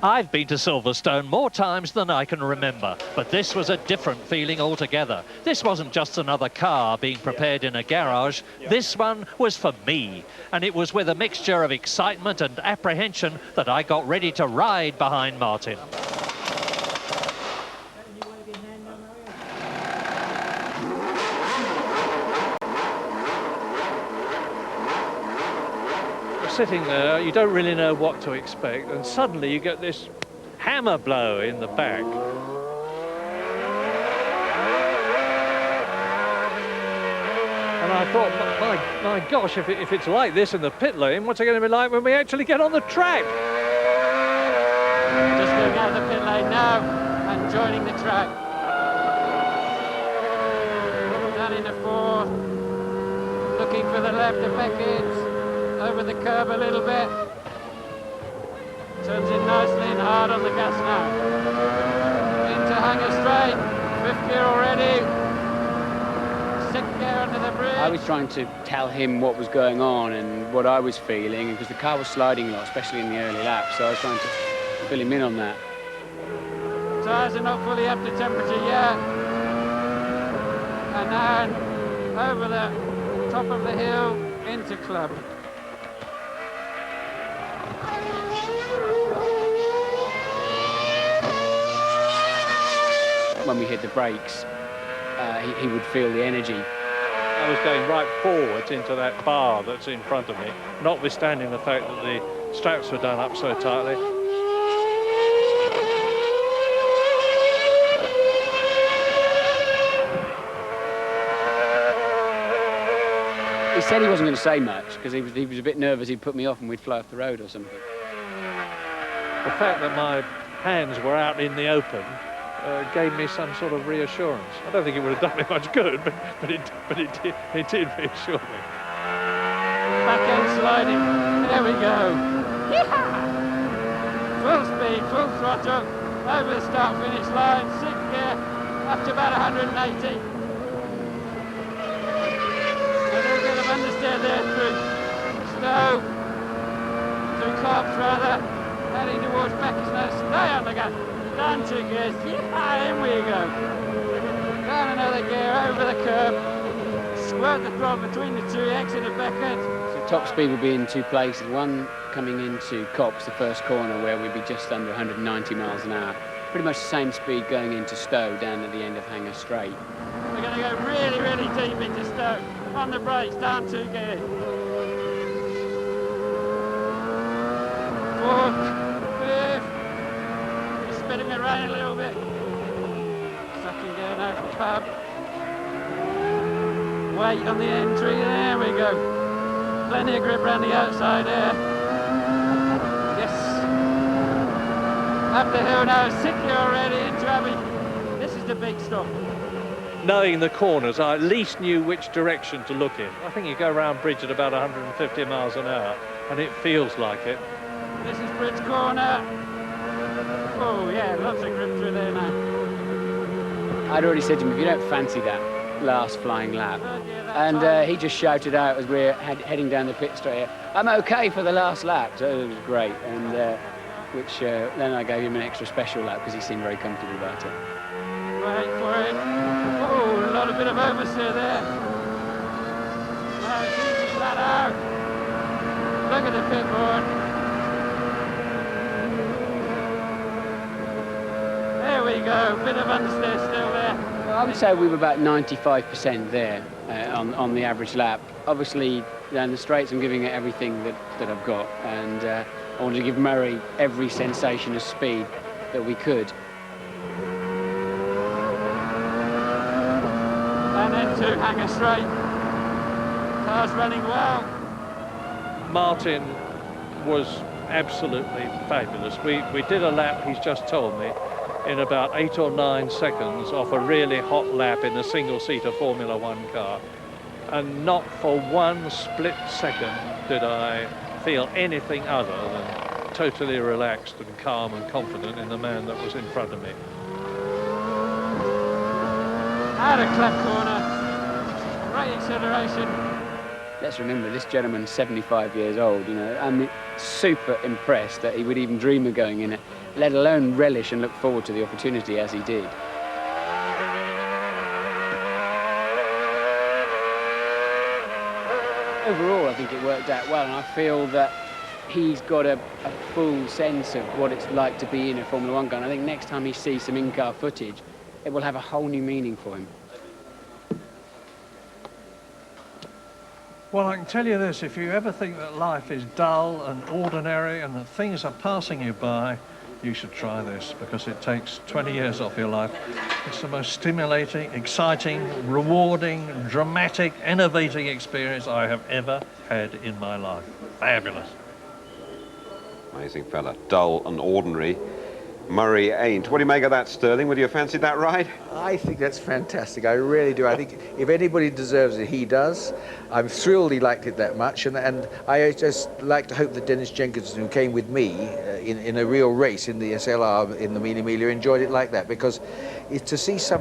I've been to Silverstone more times than I can remember, but this was a different feeling altogether. This wasn't just another car being prepared in a garage. This one was for me, and it was with a mixture of excitement and apprehension that I got ready to ride behind Martin. Sitting there, you don't really know what to expect, and suddenly you get this hammer blow in the back. And I thought, my gosh, if it's like this in the pit lane, what's it going to be like when we actually get on the track? Just going out of the pit lane now and joining the track. Down into fourth, looking for the left of Beckett. Over the curb a little bit. Turns in nicely and hard on the gas now. Into Hanger Straight. Fifth gear already. Sixth gear under the bridge. I was trying to tell him what was going on and what I was feeling, because the car was sliding a lot, especially in the early laps, so I was trying to fill him in on that. Tyres are not fully up to temperature yet. And now over the top of the hill into Club. When we hit the brakes, he would feel the energy. I was going right forwards into that bar that's in front of me, notwithstanding the fact that the straps were done up so tightly. He said he wasn't going to say much because he was a bit nervous he'd put me off and we'd fly off the road or something. The fact that my hands were out in the open gave me some sort of reassurance. I don't think it would have done me much good, but it did reassure me. Back end sliding. There we go. Yeehaw! Full speed, full throttle, over the start-finish line, sixth gear, up to about 180. A little bit of understeer there through Stowe, through Copse rather, heading towards Beckett. Stay on the gas. Down 2 gears, yeah, in we go. Down another gear, over the curb. Squirt the throttle between the two, exit of Beckett. So top speed would be in two places. One coming into Copse, the first corner, where we'd be just under 190 miles an hour. Pretty much the same speed going into Stowe, down at the end of Hanger Straight. We're going to go really, really deep into Stowe. On the brakes, down 2 gears. Fourth, fifth. Spinning it around a little bit. Second gear now for Pab. Weight on the entry, there we go. Plenty of grip around the outside there. Yes. Up the hill now, 6th gear already into Abbey. This is the big stop. Knowing the corners, I at least knew which direction to look in. I think you go around bridge at about 150 miles an hour, and it feels like it. This is Bridge Corner. Oh yeah, lots of grip through there now. I'd already said to him, if you don't fancy that last flying lap. And he just shouted out as we're heading down the pit straight, I'm okay for the last lap. So it was great. And then I gave him an extra special lap because he seemed very comfortable about it. Wait for it. Oh, a lot of bit of oversteer there. Now it's easy flat out. Look at the pit board. There we go, bit of understeer still there. Well, I would say we were about 95% there on the average lap. Obviously, down the straights, I'm giving it everything that I've got, and I wanted to give Murray every sensation of speed that we could. And into Hanger Straight. Car's running well. Martin was absolutely fabulous. We did a lap, he's just told me, in about 8 or 9 seconds off a really hot lap in a single-seater Formula One car. And not for one split second did I feel anything other than totally relaxed and calm and confident in the man that was in front of me. Out of Cleft Corner. Great acceleration. Let's remember, this gentleman's 75 years old, you know. I'm super impressed that he would even dream of going in let alone relish and look forward to the opportunity as he did. Overall, I think it worked out well, and I feel that he's got a full sense of what it's like to be in a Formula One car. And I think next time he sees some in-car footage, it will have a whole new meaning for him. Well, I can tell you this, if you ever think that life is dull and ordinary and that things are passing you by, you should try this, because it takes 20 years off your life. It's the most stimulating, exciting, rewarding, dramatic, innovating experience I have ever had in my life. Fabulous. Amazing fella. Dull and ordinary. Murray Ain't. What do you make of that, Sterling? Would you have fancied that ride? I think that's fantastic. I really do. I think if anybody deserves it, he does. I'm thrilled he liked it that much, and I just like to hope that Dennis Jenkinson, who came with me in a real race in the SLR in the Mille Miglia, enjoyed it like that, because to see some